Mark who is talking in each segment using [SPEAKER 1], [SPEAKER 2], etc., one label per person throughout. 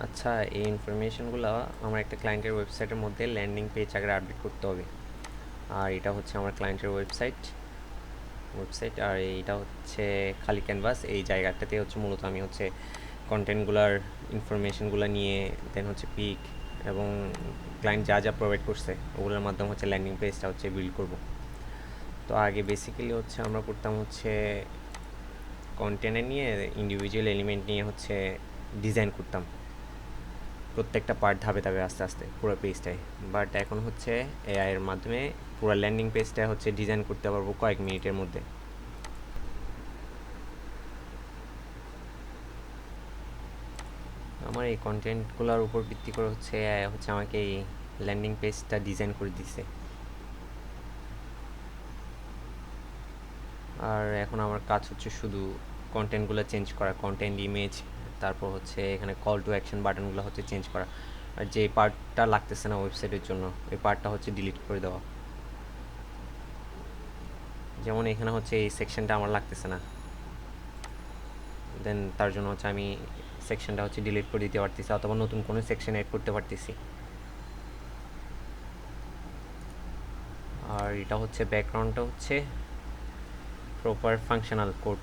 [SPEAKER 1] আচ্ছা, এই ইনফরমেশনগুলো আমার একটা ক্লায়েন্টের ওয়েবসাইটের মধ্যে ল্যান্ডিং পেজ আগে আপডেট করতে হবে। আর এটা হচ্ছে আমার ক্লায়েন্টের ওয়েবসাইট আর এইটা হচ্ছে খালি ক্যানভাস। এই জায়গাটাতে হচ্ছে মূলত আমি হচ্ছে কন্টেন্টগুলার ইনফরমেশনগুলো নিয়ে দেন হচ্ছে পিক এবং ক্লায়েন্ট যা যা প্রোভাইড করছে ওগুলোর মাধ্যমে হচ্ছে ল্যান্ডিং পেজটা হচ্ছে বিল্ড করব। তো আগে বেসিক্যালি হচ্ছে আমরা করতাম হচ্ছে কন্টেন্ট নিয়ে ইন্ডিভিজুয়াল এলিমেন্ট নিয়ে হচ্ছে ডিজাইন করতাম প্রত্যেকটা পার্ট ধাপে ধাপে আস্তে আস্তে পুরো পেজটাই। বাট এখন হচ্ছে এআই এর মাধ্যমে পুরো ল্যান্ডিং পেজটা হচ্ছে ডিজাইন করতে পারবো কয়েক মিনিটের মধ্যে। আমার এই কন্টেন্টগুলোর উপর ভিত্তি করে হচ্ছে এআই হচ্ছে আমাকে এই ল্যান্ডিং পেজটা ডিজাইন করে দিছে। আর এখন আমার কাজ হচ্ছে শুধু কন্টেন্টগুলো চেঞ্জ করা, কন্টেন্ট ইমেজ, তারপর হচ্ছে এখানে কল টু অ্যাকশন বাটনগুলো হচ্ছে চেঞ্জ করা। আর যে পার্টটা লাগতেছে না ওয়েবসাইটের জন্য ওই পার্টটা হচ্ছে ডিলিট করে দেওয়া। যেমন এখানে হচ্ছে এই সেকশনটা আমার লাগতেছে না, দেন তার জন্য হচ্ছে আমি সেকশনটা হচ্ছে ডিলিট করে দিতে পারতেছি অথবা নতুন কোনো সেকশন অ্যাড করতে পারতেছি। আর এটা হচ্ছে ব্যাকগ্রাউন্ডটা হচ্ছে প্রপার ফাংশনাল কোড।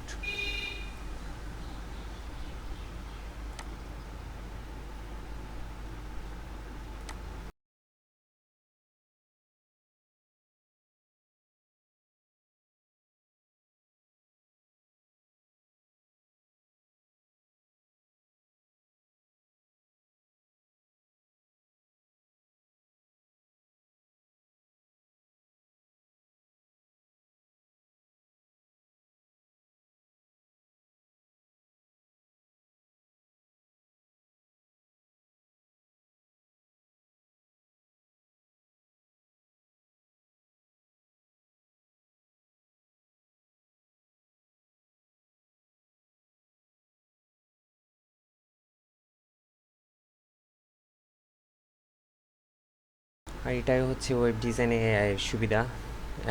[SPEAKER 1] আর এটাই হচ্ছে ওয়েব ডিজাইনে এআই এর সুবিধা।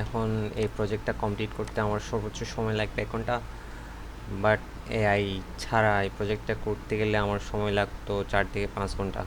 [SPEAKER 1] এখন এই প্রজেক্টটা কমপ্লিট করতে আমার সর্বোচ্চ সময় লাগবে 1 ঘন্টা, বাট এআই ছাড়া এই প্রজেক্টটা করতে গেলে আমার সময় লাগতো 4 থেকে 5 ঘন্টা।